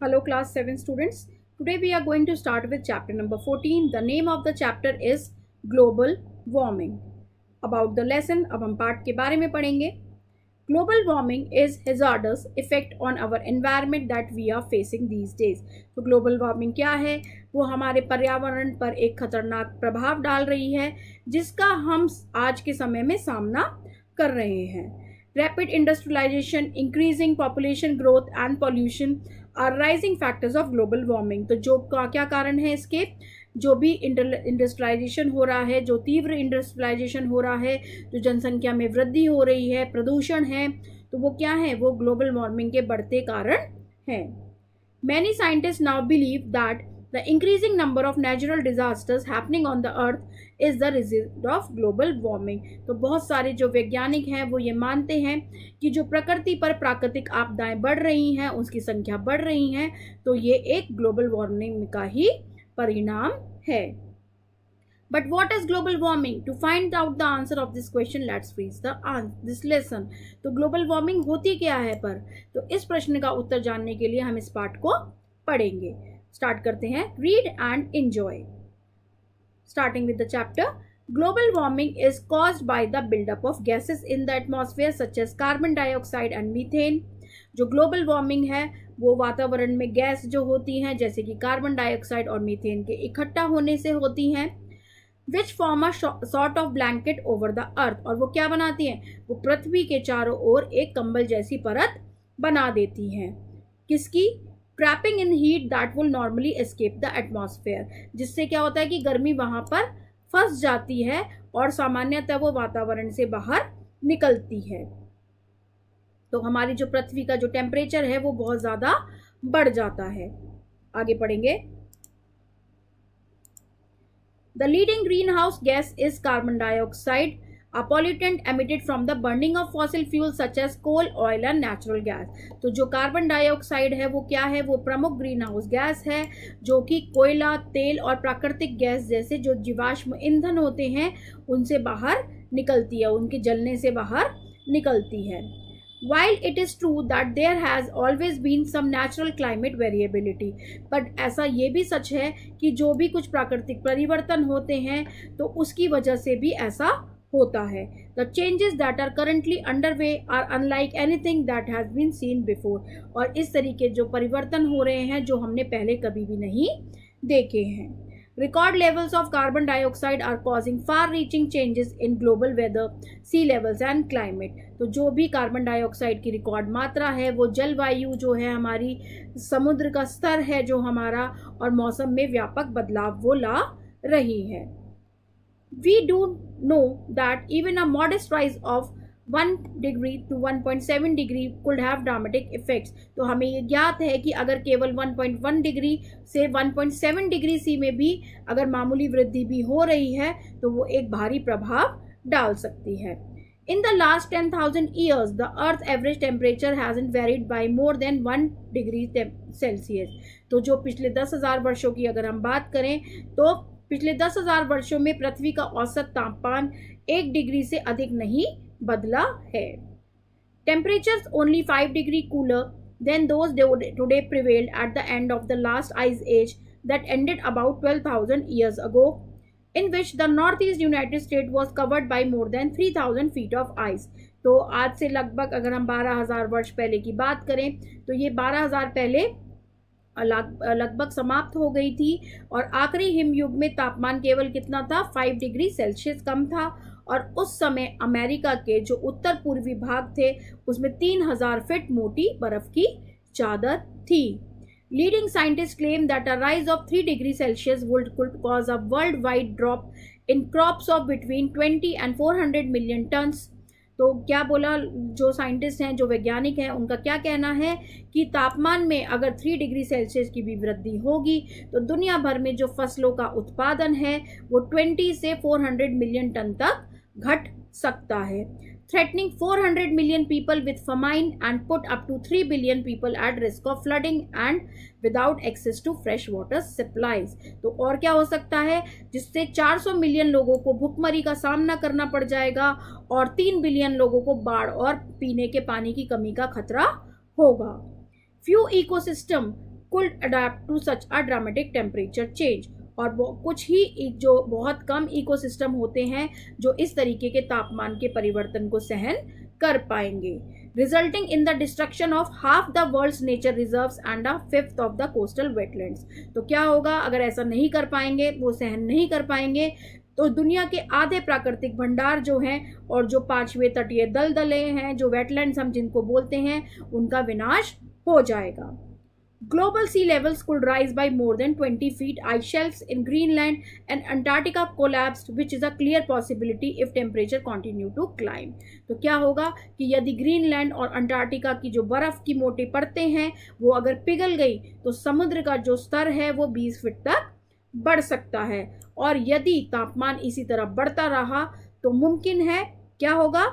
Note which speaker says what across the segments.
Speaker 1: Hello class 7 students. Today we are going to start with chapter number 14. The name of the chapter is Global Warming. About the lesson अब हम पाठ के बारे में पढ़ेंगे. Global warming is hazardous effect on our environment that we are facing these days. तो global warming क्या है? वो हमारे पर्यावरण पर एक खतरनाक प्रभाव डाल रही है जिसका हम आज के समय में सामना कर रहे हैं. Rapid industrialization, increasing population growth and pollution are rising factors of global warming. तो जो क्या कारण है इसके? जो भी इंडस्ट्रियलाइजेशन हो रहा है, जो तीव्र इंडस्ट्रियलाइजेशन हो रहा है, जो जनसंख्या में वृद्धि हो रही है, प्रदूषण है, तो वो क्या है? वो ग्लोबल वार्मिंग के बढ़ते कारण हैं. Many scientists now believe that the increasing number of natural disasters happening on the earth is the result of global warming. तो बहुत सारे जो वैज्ञानिक हैं वो ये मानते हैं कि जो प्रकृति पर प्राकृतिक आपदाएं बढ़ रही हैं, उसकी संख्या बढ़ रही हैं, तो ये एक ग्लोबल वार्मिंग का ही परिणाम है. But what is global warming? To find out the answer of this question, let's read this lesson. तो global warming होती क्या है पर? तो इस प्रश्न का उत्तर जानने के लिए हम इस पाठ को पढ़ेंगे. स्टार्ट करते हैं. Read and enjoy. Starting with the chapter. Global warming is caused by the buildup of gases in the atmosphere such as carbon dioxide and methane. जो ग्लोबल वार्मिंग है वो वातावरण में गैस जो होती हैं जैसे कि कार्बन डाइऑक्साइड और मीथेन के इकट्ठा होने से होती हैं. Which form a sort of blanket over the earth. और वो क्या बनाती हैं? वो पृथ्वी के चारों ओर एक कंबल जैसी परत बना देती हैं. किसकी? Trapping in heat that will normally escape the atmosphere. जिससे क्या होता है कि गर्मी वहां पर फंस जाती है और सामान्यतः वो वातावरण से बाहर निकलती है. तो हमारी जो पृथ्वी का जो टेम्परेचर है वो बहुत ज्यादा बढ़ जाता है. आगे पढ़ेंगे. The leading greenhouse gas is carbon dioxide, a pollutant emitted from the burning of fossil fuels such as coal, oil and natural gas. तो जो कार्बन डाइऑक्साइड है वो क्या है? वो प्रमुख ग्रीन हाउस गैस है जो कि कोयला, तेल और प्राकृतिक गैस जैसे जो जीवाश्म ईंधन होते हैं उनसे बाहर निकलती है, उनके जलने से बाहर निकलती है. While it is true that there has always been some natural climate variability, but ऐसा ये भी सच है कि जो भी कुछ प्राकृतिक परिवर्तन होते हैं तो उसकी वजह से भी ऐसा होता है. The changes that are currently underway are unlike anything that has been seen before. और इस तरीके जो परिवर्तन हो रहे हैं जो हमने पहले कभी भी नहीं देखे हैं. Record levels of carbon dioxide are causing far-reaching changes in global weather, sea levels and climate. तो जो भी कार्बन डाइऑक्साइड की रिकॉर्ड मात्रा है वो जलवायु जो है हमारी, समुद्र का स्तर है जो हमारा, और मौसम में व्यापक बदलाव वो ला रही है. We do know that even a modest rise of 1 degree to 1.7 degree could have dramatic effects. तो हमें ये ज्ञात है कि अगर केवल 1.1 डिग्री से 1.7 डिग्री सी में भी अगर मामूली वृद्धि भी हो रही है तो वो एक भारी प्रभाव डाल सकती है. In the last 10,000 years, the Earth's average temperature hasn't varied by more than 1 degree Celsius. तो जो पिछले 10,000 वर्षों की अगर हम बात करें तो पिछले 10,000 वर्षों में पृथ्वी का औसत तापमान 1 डिग्री से अधिक नहीं बदला है. Temperatures only 5 degree cooler than those today prevailed at the end of the last ice age that ended about 12,000 years ago, in which the northeast United States was covered by more than 3,000 feet of ice. तो आज से लगभग अगर हम 12,000 वर्ष पहले की बात करें तो ये 12,000 पहले लगभग समाप्त हो गई थी और आखिरी हिमयुग में तापमान केवल कितना था? 5 डिग्री सेल्सियस कम था. और उस समय अमेरिका के जो उत्तर पूर्वी भाग थे उसमें 3,000 फीट मोटी बर्फ की चादर थी. Leading scientist claim that a rise of 3 degree Celsius could cause a worldwide drop in crops of between 20 and 400 million tons. तो क्या बोला जो साइंटिस्ट हैं, जो वैज्ञानिक हैं, उनका क्या कहना है कि तापमान में अगर 3 डिग्री सेल्सियस की भी वृद्धि होगी तो दुनिया भर में जो फसलों का उत्पादन है वो 20 से 400 मिलियन टन तक घट सकता है. threatening 400 million people with famine and put up to 3 billion people at risk of flooding and without access to fresh water supplies. तो और क्या हो सकता है जिससे 400 मिलियन लोगों को भुखमरी का सामना करना पड़ जाएगा और 3 बिलियन लोगों को बाढ़ और पीने के पानी की कमी का खतरा होगा. Few ecosystem could adapt to such a dramatic temperature change। और कुछ ही जो बहुत कम इकोसिस्टम होते हैं जो इस तरीके के तापमान के परिवर्तन को सहन कर पाएंगे, resulting in the destruction of half the world's nature reserves and a fifth of the coastal wetlands. तो क्या होगा अगर ऐसा नहीं कर पाएंगे, वो सहन नहीं कर पाएंगे, तो दुनिया के आधे प्राकृतिक भंडार जो हैं और जो 5वें तटीय दलदले हैं, जो वेटलैंड्स हम जिनको बोलते हैं, उनका विनाश हो जाएगा। Global sea levels could rise by more than 20 feet. Ice shelves in Greenland and Antarctica collapsed, which is a clear possibility if temperature continue to climb. तो क्या होगा कि यदि ग्रीनलैंड और अंटार्कटिका की जो बर्फ की मोटी परतें हैं वो अगर पिघल गई तो समुद्र का जो स्तर है वो 20 फीट तक बढ़ सकता है। और यदि तापमान इसी तरह बढ़ता रहा तो मुमकिन है क्या होगा,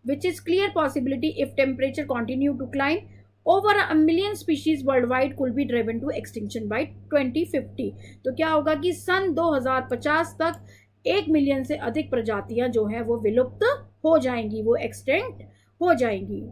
Speaker 1: which is clear possibility if temperature continue to climb, over a million species worldwide could be driven to extinction by 2050। तो क्या होगा कि सन 2050 तक 1 मिलियन से अधिक प्रजातियां जो हैं वो विलुप्त हो जाएंगी, वो एक्सटिंक्ट हो जाएंगी।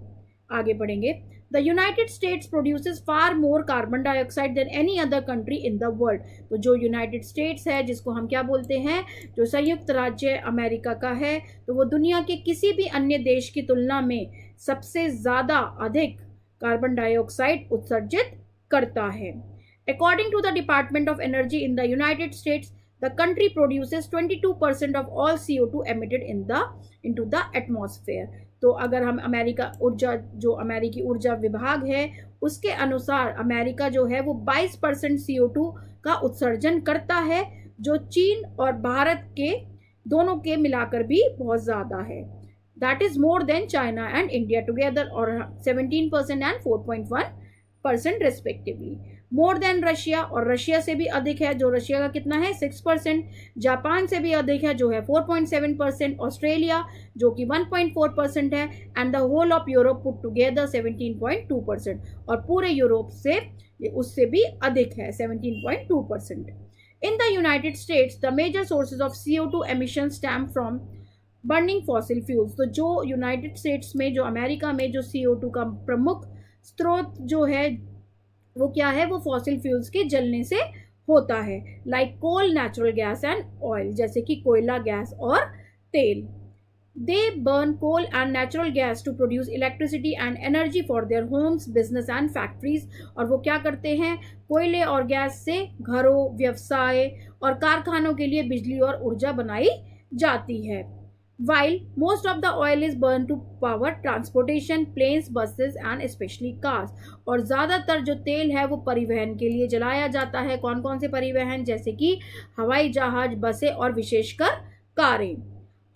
Speaker 1: आगे बढ़ेंगे। The United States produces far more carbon dioxide than any other country in the world। तो जो यूनाइटेड स्टेट्स है, जिसको हम क्या बोलते हैं, जो संयुक्त राज्य अमेरिका का है, तो वो दुनिया के किसी भी अन्य देश की तुलना में सबसे ज़्यादा अधिक कार्बन डाइऑक्साइड उत्सर्जित करता है। According to the Department of Energy in the United States, the country produces 22% of all CO2 emitted into the atmosphere। तो अगर हम अमेरिका ऊर्जा जो अमेरिकी ऊर्जा विभाग है उसके अनुसार अमेरिका जो है वो 22% CO2 का उत्सर्जन करता है, जो चीन और भारत के दोनों के मिलाकर भी बहुत ज़्यादा है। That is more than China and India together, or 17% and 4.1% respectively. More than Russia, और रशिया से भी अधिक है, जो रशिया का कितना है 6%, जापान से भी अधिक है जो है 4.7%, ऑस्ट्रेलिया जो कि 1.4% है, and the whole of Europe put together 17.2%, और पूरे यूरोप से उससे भी अधिक है 17.2%। In the United States, the major sources of CO2 emissions stem from burning fossil fuels. तो जो यूनाइटेड स्टेट्स में, जो अमेरिका में जो CO2 का प्रमुख स्रोत जो है वो क्या है, वो फॉसिल फ्यूल्स के जलने से होता है, like coal, natural gas and oil, जैसे कि कोयला, गैस और तेल। They burn coal and natural gas to produce electricity and energy for their homes, business and factories. और वो क्या करते हैं, कोयले और गैस से घरों, व्यवसाय और कारखानों के लिए बिजली और ऊर्जा बनाई जाती है। While most of the oil is burned to power transportation, planes, buses and especially cars। और ज़्यादातर जो तेल है वो परिवहन के लिए जलाया जाता है। कौन कौन से परिवहन, जैसे कि हवाई जहाज, बसें और विशेषकर कारें।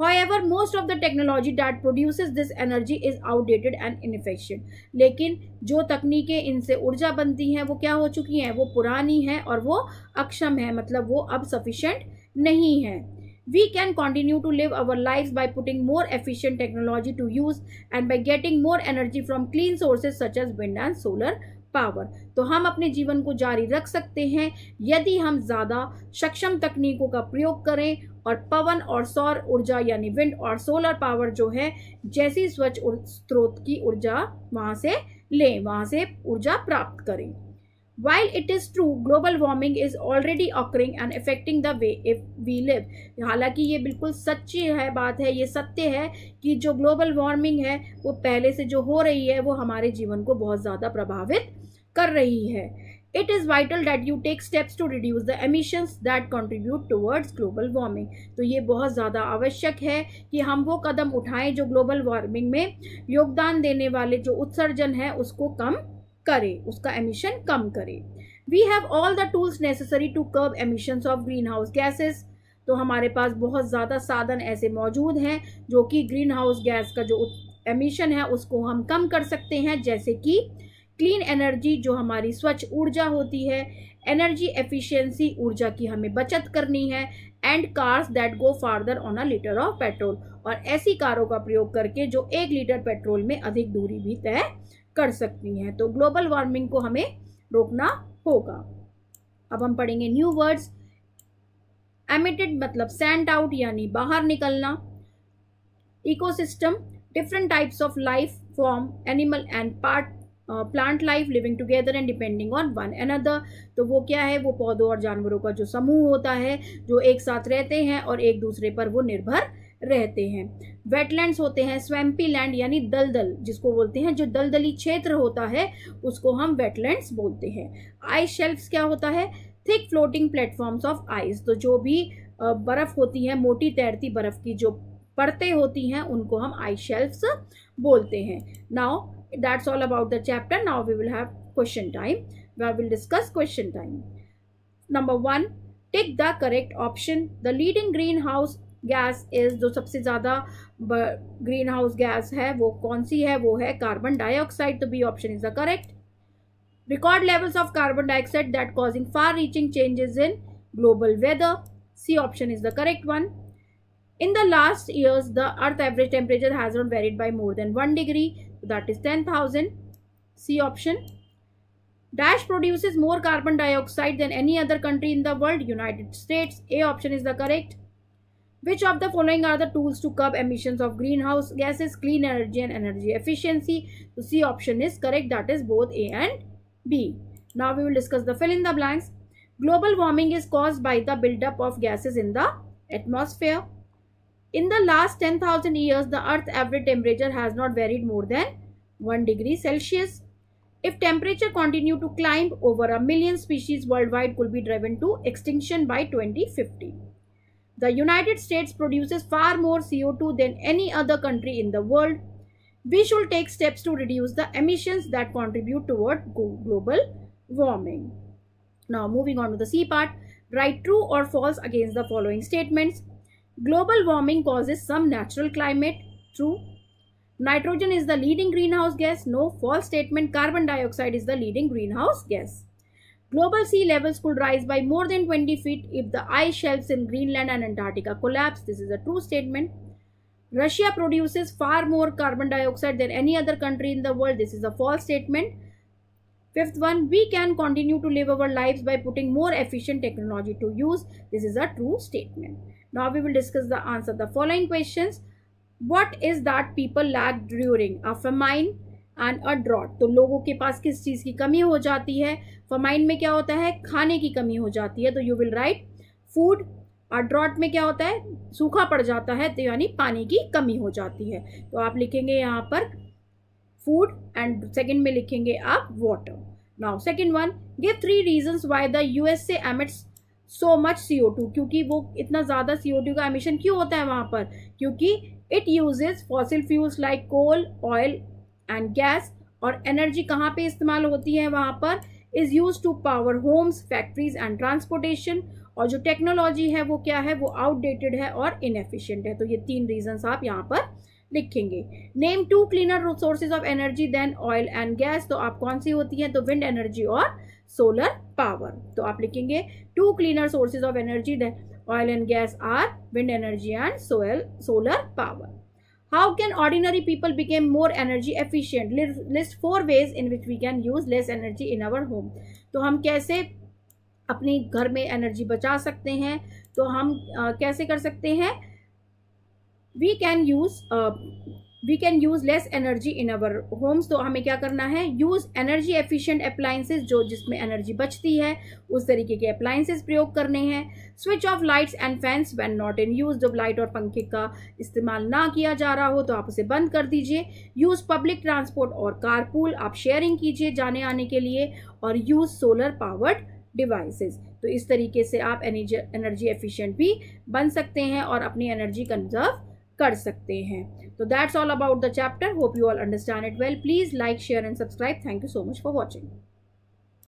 Speaker 1: However, most of the technology that produces this energy is outdated and inefficient। लेकिन जो तकनीकें इनसे ऊर्जा बनती हैं वो क्या हो चुकी हैं, वो पुरानी हैं और वो अक्षम है, मतलब वो अब सफिशिएंट नहीं है। We can continue to live our lives by putting more efficient technology to use and by getting more energy from clean sources such as wind and solar power। तो हम अपने जीवन को जारी रख सकते हैं यदि हम ज़्यादा सक्षम तकनीकों का प्रयोग करें और पवन और सौर ऊर्जा यानी विंड और सोलर पावर जो है जैसी स्वच्छ स्रोत की ऊर्जा वहाँ से लें, वहाँ से ऊर्जा प्राप्त करें। While it is true, global warming is already occurring and affecting the way if we live। हालांकि ये बिल्कुल सच्ची है बात है, ये सत्य है कि जो ग्लोबल वार्मिंग है वो पहले से जो हो रही है वो हमारे जीवन को बहुत ज़्यादा प्रभावित कर रही है। It is vital that you take steps to reduce the emissions that contribute towards global warming। तो ये बहुत ज़्यादा आवश्यक है कि हम वो कदम उठाएं जो ग्लोबल वार्मिंग में योगदान देने वाले जो उत्सर्जन है उसको कम करें, उसका एमिशन कम करें। We have all the tools necessary to curb emissions of green house gases. तो हमारे पास बहुत ज़्यादा साधन ऐसे मौजूद हैं जो कि ग्रीन हाउस गैस का जो एमिशन है उसको हम कम कर सकते हैं, जैसे कि क्लीन एनर्जी जो हमारी स्वच्छ ऊर्जा होती है, एनर्जी एफिशिएंसी ऊर्जा की हमें बचत करनी है, and cars that go farther on a litre of petrol, और ऐसी कारों का प्रयोग करके जो 1 लीटर पेट्रोल में अधिक दूरी भी तय कर सकती हैं। तो ग्लोबल वार्मिंग को हमें रोकना होगा। अब हम पढ़ेंगे न्यू वर्ड्स। एमिटेड मतलब सेंट आउट यानी बाहर निकलना। Ecosystem, different types of life form, animal and plant life living together and depending on one another. तो वो क्या है, वो पौधों और जानवरों का जो समूह होता है जो एक साथ रहते हैं और एक दूसरे पर वो निर्भर रहते हैं। वेटलैंड्स होते हैं स्वैम्पी लैंड यानी दलदल जिसको बोलते हैं, जो दलदली क्षेत्र होता है उसको हम वेटलैंड्स बोलते हैं। आइस शेल्फ्स क्या होता है, thick floating platforms of ice. तो जो भी बर्फ होती है, मोटी तैरती बर्फ की जो परतें होती हैं उनको हम आइस शेल्फ्स बोलते हैं। Now that's all about the chapter. Now we will have question time where we'll discuss question time. Number 1, tick the correct option. The leading greenhouse gas is, जो सबसे ज़्यादा ग्रीन हाउस गैस है वो कौन सी है, वो है कार्बन डाइऑक्साइड। तो B option is the correct. Record levels of carbon dioxide that causing far-reaching changes in global weather. C option is the correct one. In the last years, the Earth average temperature has not varied by more than 1 degree. That is 10,000. C option. Dash produces more carbon dioxide than any other country in the world. United States. A option is the correct. Which of the following are the tools to curb emissions of greenhouse gases? Clean energy and energy efficiency. So C option is correct. That is both A and B. Now we will discuss the fill in the blanks. Global warming is caused by the buildup of gases in the atmosphere. In the last 10,000 years, the Earth's average temperature has not varied more than 1 degree Celsius. If temperature continue to climb, over 1 million species worldwide could be driven to extinction by 2050. The United States produces far more CO2 than any other country in the world. We should take steps to reduce the emissions that contribute toward global warming. Now moving on to the C part, write true or false against the following statements. Global warming causes some natural climate. True. Nitrogen is the leading greenhouse gas. No. False statement. Carbon dioxide is the leading greenhouse gas. Global sea levels could rise by more than 20 feet if the ice shelves in Greenland and Antarctica collapse. This is a true statement. Russia produces far more carbon dioxide than any other country in the world. This is a false statement. Fifth one, we can continue to live our lives by putting more efficient technology to use. This is a true statement. Now we will discuss the answer the following questions. What is that people lack during a famine and a drought? तो लोगों के पास किस चीज़ की कमी हो जाती है? famine में क्या होता है, खाने की कमी हो जाती है, तो you will write food. और ड्रॉट में क्या होता है, सूखा पड़ जाता है, तो यानी पानी की कमी हो जाती है। तो आप लिखेंगे यहाँ पर फूड एंड सेकंड में लिखेंगे आप water. Now second one, give 3 reasons why the USA emits so much CO2। क्योंकि वो इतना ज़्यादा CO2 का एमिशन क्यों होता है वहाँ पर, क्योंकि it uses fossil fuels like coal, oil and gas. और एनर्जी कहाँ पे इस्तेमाल होती है वहाँ पर, is use to power homes, factories and transportation. और जो टेक्नोलॉजी है वो क्या है, वो आउटडेटेड है और इनएफिशिएंट है। तो ये 3 रीजंस आप यहाँ पर लिखेंगे। Name 2 cleaner sources of energy than oil and gas. तो आप कौन सी होती हैं, तो विंड एनर्जी और सोलर पावर। तो आप लिखेंगे 2 cleaner sources of energy than oil and gas are wind energy and solar power. How can ordinary people became more energy efficient? List 4 ways in which we can use less energy in our home. तो हम कैसे अपने घर में energy बचा सकते हैं, तो हम कैसे कर सकते हैं, we can use less energy in our homes. तो हमें क्या करना है, यूज एनर्जी एफिशिएंट अप्लायंसेज, जो जिसमें एनर्जी बचती है उस तरीके के अप्लायंसेज प्रयोग करने हैं। Switch off lights and fans when not in use. जब लाइट और पंखे का इस्तेमाल ना किया जा रहा हो तो आप उसे बंद कर दीजिए। यूज पब्लिक ट्रांसपोर्ट और कारपूल, आप शेयरिंग कीजिए जाने आने के लिए। और यूज सोलर पावर्ड डिवाइसेस। तो इस तरीके से आप एनर्जी एफिशिएंट भी बन सकते हैं और अपनी एनर्जी कंजर्व कर सकते हैं। तो that's all about the chapter. Hope you all understand it well. Please like, share and subscribe. Thank you so much for watching.